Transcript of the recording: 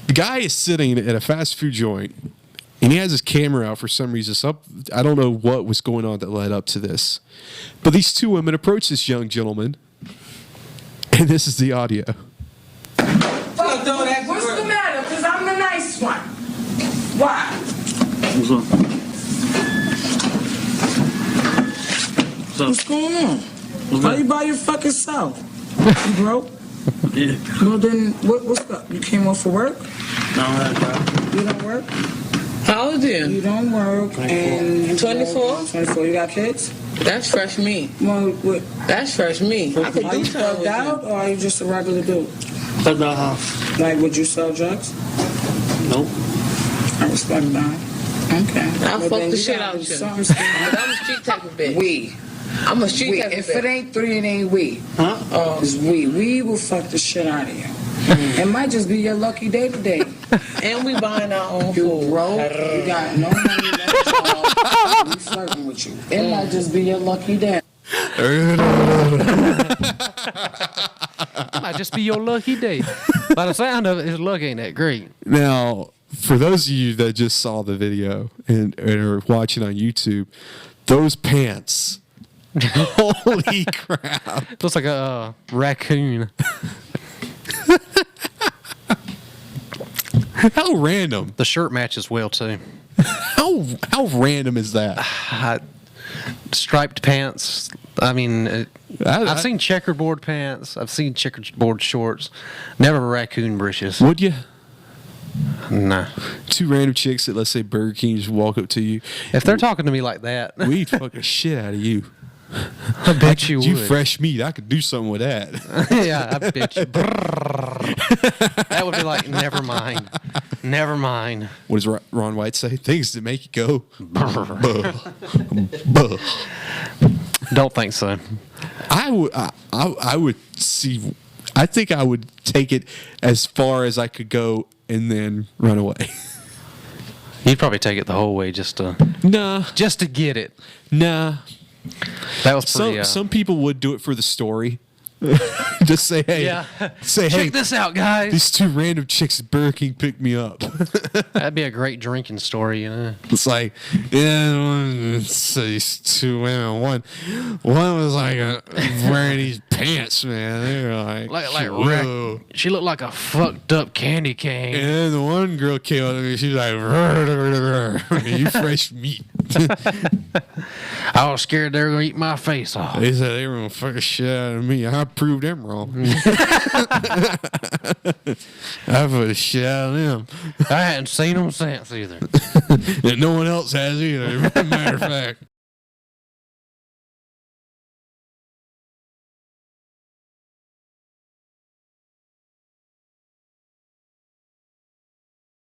The guy is sitting at a fast food joint, and he has his camera out for some reason. I don't know what was going on that led up to this. But these two women approach this young gentleman, and this is the audio. What's the matter? Because I'm the nice one. Why? What's up? What's going on? Why you by your fucking self? You broke? Yeah. Well then, what's up? You came off for work? No, You don't work? How old are you? You don't work. 24. And you 24? 24. You got kids? That's fresh meat. Well, what? That's fresh meat. I could Are do you something plugged with out or are you just a regular dude? At the house. Like, would you sell drugs? Nope. I respect that. Okay. I'll But fuck then the you shit gotta out do you. something But stupid. I'm a street type of bitch. We. I'm a street We. type of If it bitch. ain't three, it ain't we. Huh? It's we. We will fuck the shit out of you. It might just be your lucky day today. And we buying our own You food. broke, you got no money left, we flirting with you. It might just be your lucky day. It might just be your lucky day. By the sound of it, his luck ain't that great. Now, for those of you that just saw the video and are watching on YouTube, those pants. Holy crap. Looks like a raccoon. How random. The shirt matches well, too. How random is that? Striped pants. I mean, I- I've seen checkerboard pants. I've seen checkerboard shorts. Never raccoon breeches. Would you? Nah. Two random chicks at, let's say, Burger King just walk up to you. If they're talking to me like that, We'd fuck the shit out of you. I bet you You would. fresh meat. I could do something with that. Yeah, I bet you. That would be like, never mind. Never mind. What does Ron White say? Things that make you go. Buh. Buh. Don't think so. I would see. I think I would take it as far as I could go and then run away. You'd probably take it the whole way just to get it. Nah. That was pretty. Some people would do it for the story. Just say, hey, Yeah. say, Check hey, this out, guys. these two random chicks at Burger King picked me up. That'd be a great drinking story, you know. It's like, yeah, so these two women. One was like wearing these pants, man. They were like whoa. She looked like a fucked up candy cane. And then the one girl came up to me. She was like, "You fresh meat." I was scared they were gonna eat my face off. They said they were gonna fuck the shit out of me. I proved them wrong. I put the shit out of them, I hadn't seen them since either. and no one else has either. As a matter of fact.